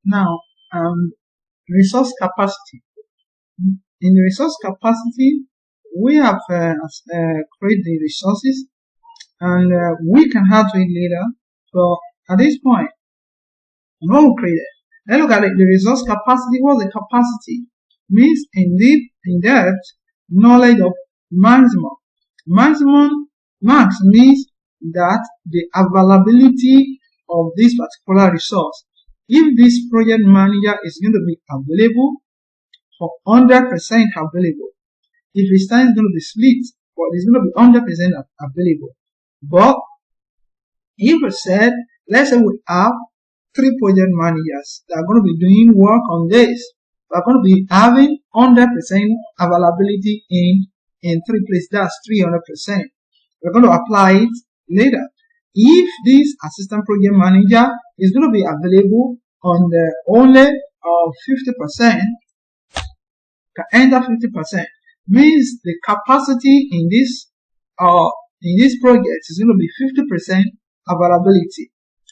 Now, resource capacity. In resource capacity, we have created the resources, and we can add to it later. So at this point, when we create it, let's look at it. The resource capacity. What's the capacity? Means in depth knowledge of maximum. Max means that the availability of this particular resource. If this project manager is going to be available for 100% available, if his time is going to be split, but it's going to be 100% available. But if we said, let's say we have 3 project managers that are going to be doing work on this, we're going to be having 100% availability in 3 places. That's 300%. We're going to apply it later. If this assistant project manager is going to be available on the only 50%, can enter 50%, means the capacity in this project is going to be 50% availability.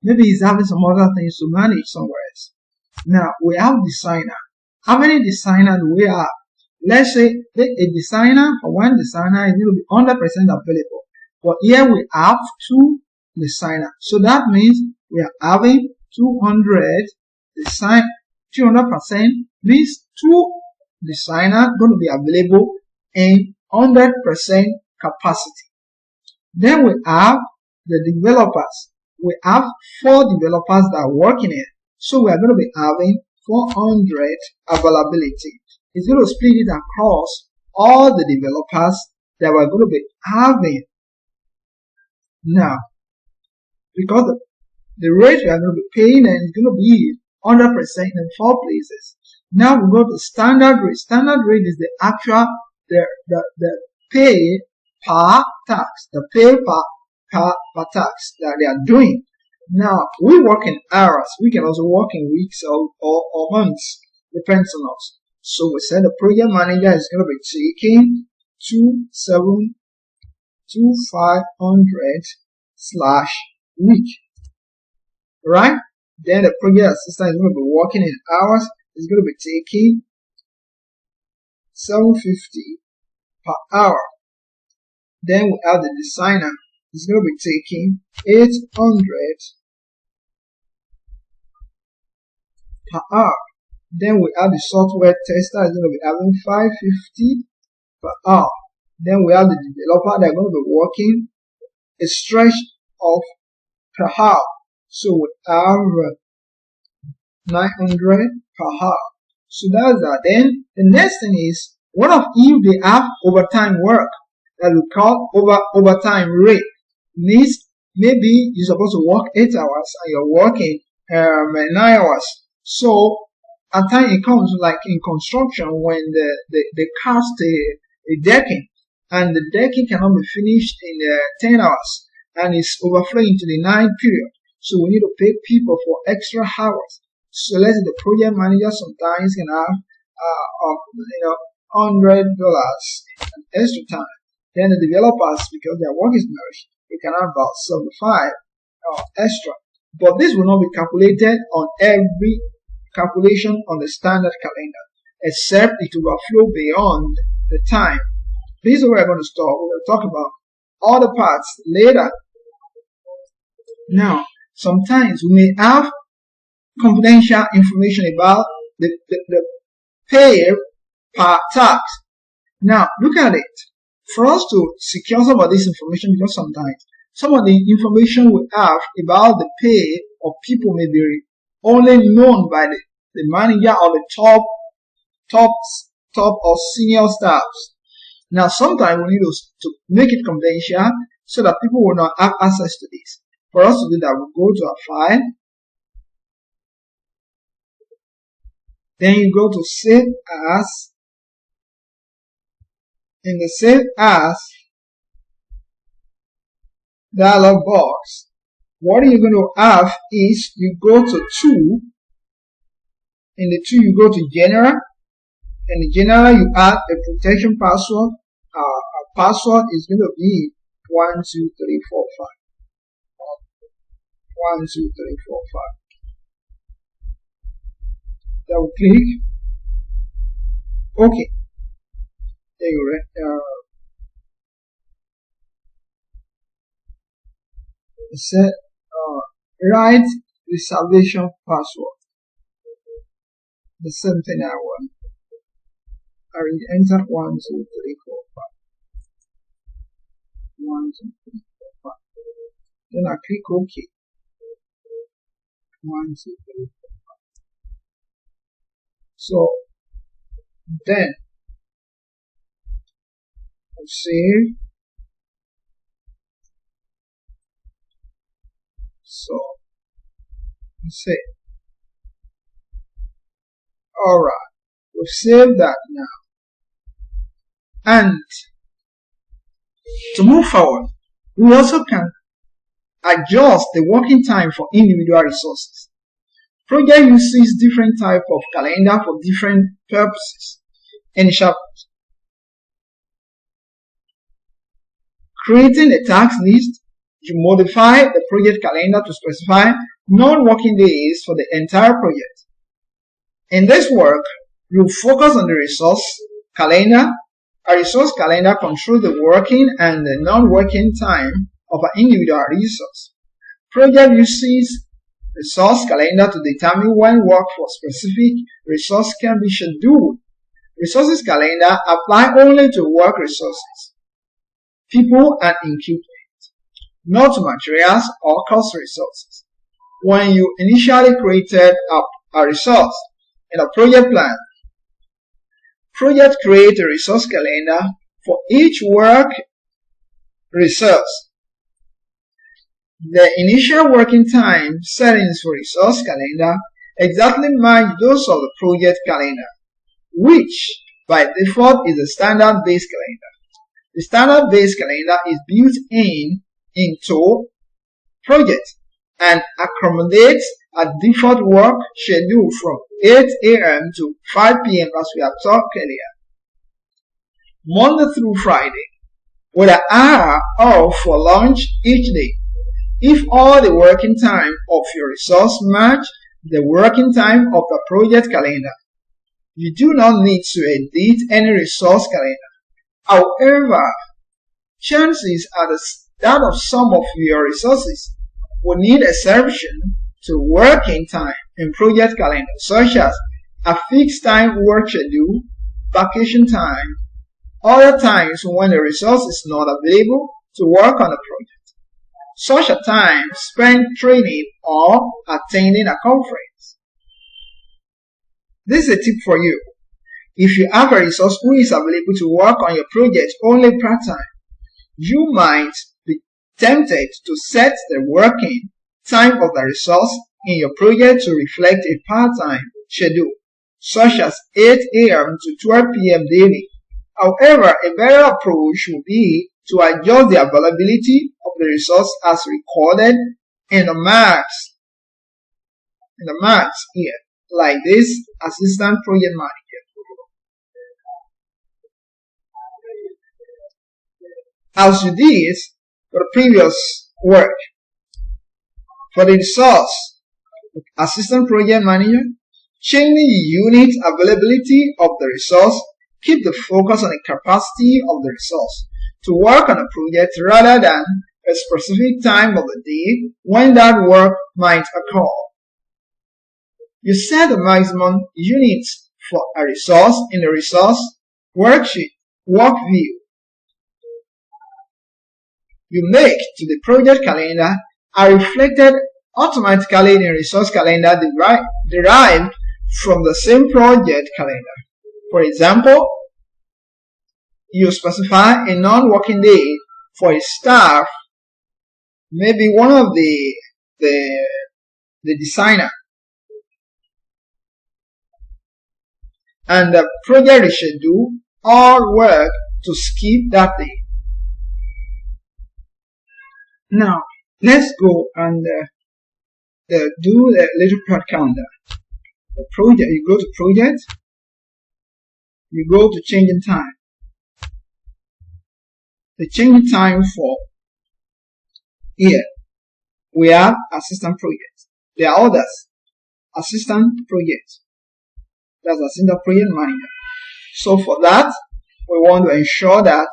Maybe he's having some other things to manage somewhere else. Now we have designer. How many designers do we have? Let's say a designer, for one designer is going to be 100% available. But here we have 2 designers. So that means we are having 200% means 2 designers going to be available in 100% capacity. Then we have the developers. We have 4 developers that are working it. So we are going to be having 400 availability. It's going to split it across all the developers that we're going to be having. Now, because the rate we are going to be paying is going to be 100% in 4 places. Now we go to standard rate. Standard rate is the actual the pay per tax, the pay per tax that they are doing. Now we work in hours. We can also work in weeks or months, depends on us. So we said the project manager is going to be taking 2,500/week, right? Then the project assistant is going to be working in hours. Is going to be taking 750 per hour. Then we have the designer. Is going to be taking 800 per hour. Then we have the software tester. Is going to be having 550 per hour. Then we have the developer. They're going to be working a stretch of per hour. So we have 900 per hour. So that's that. Then the next thing is, what if they have overtime work that we call overtime rate? Means maybe you're supposed to work 8 hours and you're working 9 hours. So at times it comes like in construction when they cast a decking and the decking cannot be finished in 10 hours and it's overflowing to the 9 period. So we need to pay people for extra hours. So let's say the project manager sometimes can have $100 extra time. Then the developers, because their work is merged, they can have about 75 extra. But this will not be calculated on every calculation on the standard calendar, except it will overflow beyond the time. This is where we're going to stop. We're going to talk about other parts later. Now, sometimes we may have confidential information about the pay per tax. Now, look at it. For us to secure some of this information, because sometimes some of the information we have about the pay of people may be only known by the manager or the top or senior staffs. Now, sometimes we need to make it confidential so that people will not have access to this. For us to do that, we'll go to our file. Then you go to Save As. In the Save As dialog box, what you're going to have is you go to Tool. In the Tool, you go to General. In the General, you add a protection password. Our password is going to be 12345. 12345. Double click. Okay. There you go. Set write reservation password. The same thing I want. I will enter 1, 2, 3, 4, 5. 1, 2, 3, 4, 5. Then I click OK. 1, 2, 3, 4, 5. So then I'll save. So save. Alright, we'll save that now. And to move forward, we also can adjust the working time for individual resources. Project uses different type of calendar for different purposes. Initial creating a task list, you modify the project calendar to specify non-working days for the entire project. In this work, you focus on the resource calendar. A resource calendar controls the working and the non-working time of an individual resource. Project uses resource calendar to determine when work for specific resource can be scheduled. Resources calendar apply only to work resources, people and equipment, not to materials or cost resources. When you initially created a resource in a project plan, project create a resource calendar for each work resource. The initial working time settings for resource calendar exactly match those of the project calendar, which by default is a standard-based calendar. The standard-based calendar is built into project and accommodates a default work schedule from 8 a.m. to 5 p.m. as we have talked earlier, Monday through Friday, with an hour off for lunch each day. If all the working time of your resource match the working time of the project calendar, you do not need to edit any resource calendar. However, chances are that of some of your resources will need exception to working time in project calendar, such as a fixed time work schedule, vacation time, other times when the resource is not available to work on a project. Such a time spent training or attending a conference. This is a tip for you. If you have a resource who is available to work on your project only part-time, you might be tempted to set the working time of the resource in your project to reflect a part-time schedule, such as 8 a.m. to 12 p.m. daily. However, a better approach would be to adjust the availability of the resource as recorded in the marks here, like this assistant project manager. As you did for the previous work, for the resource assistant project manager, changing the unit availability of the resource, keep the focus on the capacity of the resource to work on a project rather than a specific time of the day when that work might occur. You set the maximum units for a resource in the resource worksheet work view. You make to the project calendar are reflected automatically in a resource calendar derived from the same project calendar. For example, you specify a non-working day for a staff, maybe one of the designer, and the project reschedule all work to skip that day. Now, let's go and do the little part calendar. The project, you go to project, you go to changing time. The changing time for here, we have assistant project. There are others, assistant project. That's Assistant Project Manager. So for that, we want to ensure that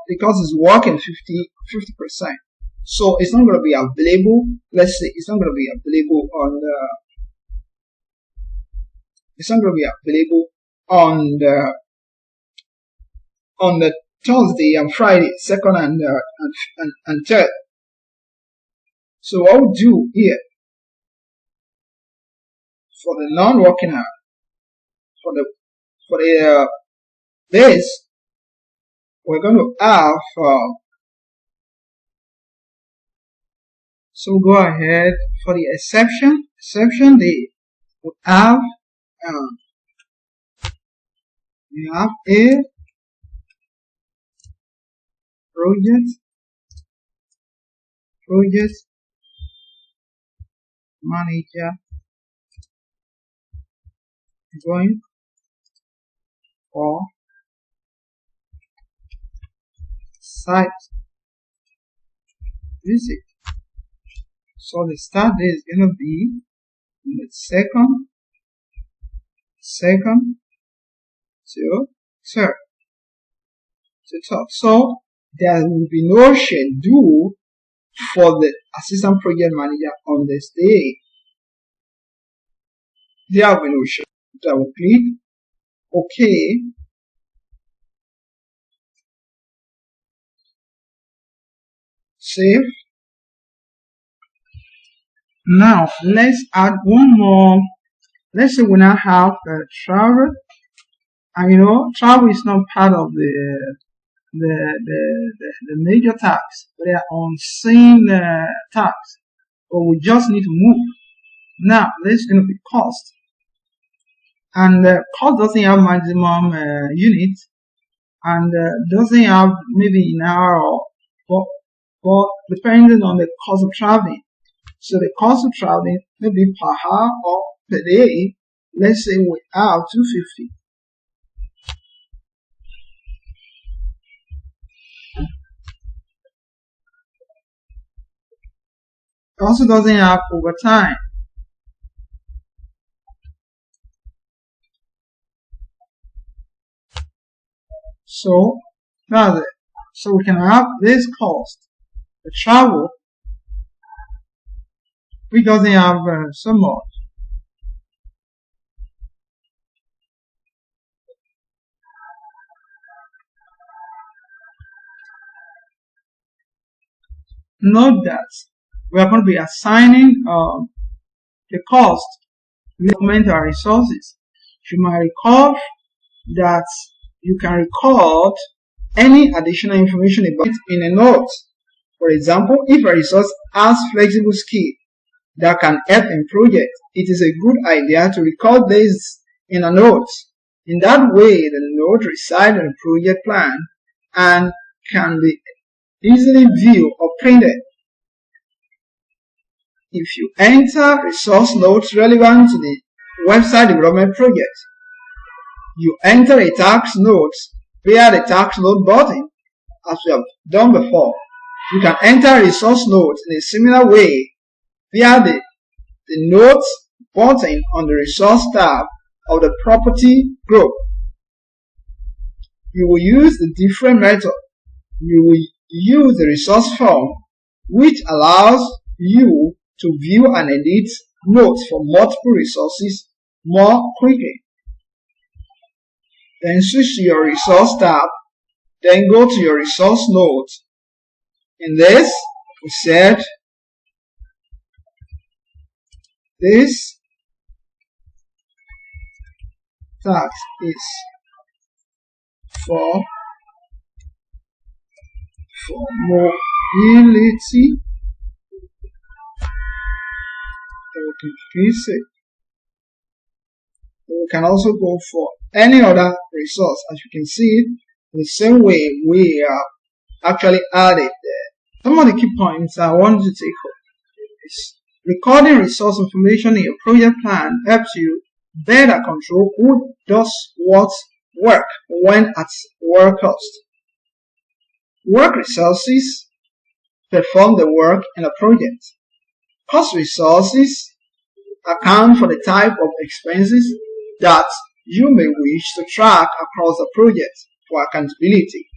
because it's working 50%, so it's not going to be available. Let's say it's not going to be available on the Thursday and Friday, second and third. So what we do here for the non-working hour, for the days, we're going to have so go ahead for the exception day. We have a project manager going for site visit. So the start date is going to be the second to third. So there will be no schedule for the Assistant Project Manager on this day. There will be no schedule. I will click OK. Save. Now let's add one more. Let's say we now have travel, and travel is not part of the major tasks. They are unseen tasks, but we just need to move. Now this is going to be cost, and cost doesn't have maximum unit, and doesn't have maybe an hour, but depending on the cost of traveling. So the cost of traveling may be per hour or per day. Let's say we have 250. It also doesn't have overtime. So that's it. So we can have this cost, the travel, which doesn't have so much. Note that we are going to be assigning the cost to augment our resources. You might recall that you can record any additional information about it in a note. For example, if a resource has flexible skill that can help in project, it is a good idea to record this in a note. In that way, the note resides in the project plan and can be easily viewed or printed. If you enter resource notes relevant to the website development project, you enter a task note via the task note button, as we have done before. You can enter resource notes in a similar way via the notes button on the resource tab of the property group. You will use the different method. You will use the resource form, which allows you to view and edit notes for multiple resources more quickly. Then switch to your resource tab, then go to your resource note. In this, we said this task is for mobility. We can increase it. We can also go for any other resource. As you can see, the same way we actually added there. Some of the key points I want you to take home is recording resource information in your project plan helps you better control who does what work when at work cost. Work resources perform the work in a project. Cost resources account for the type of expenses that you may wish to track across the project for accountability.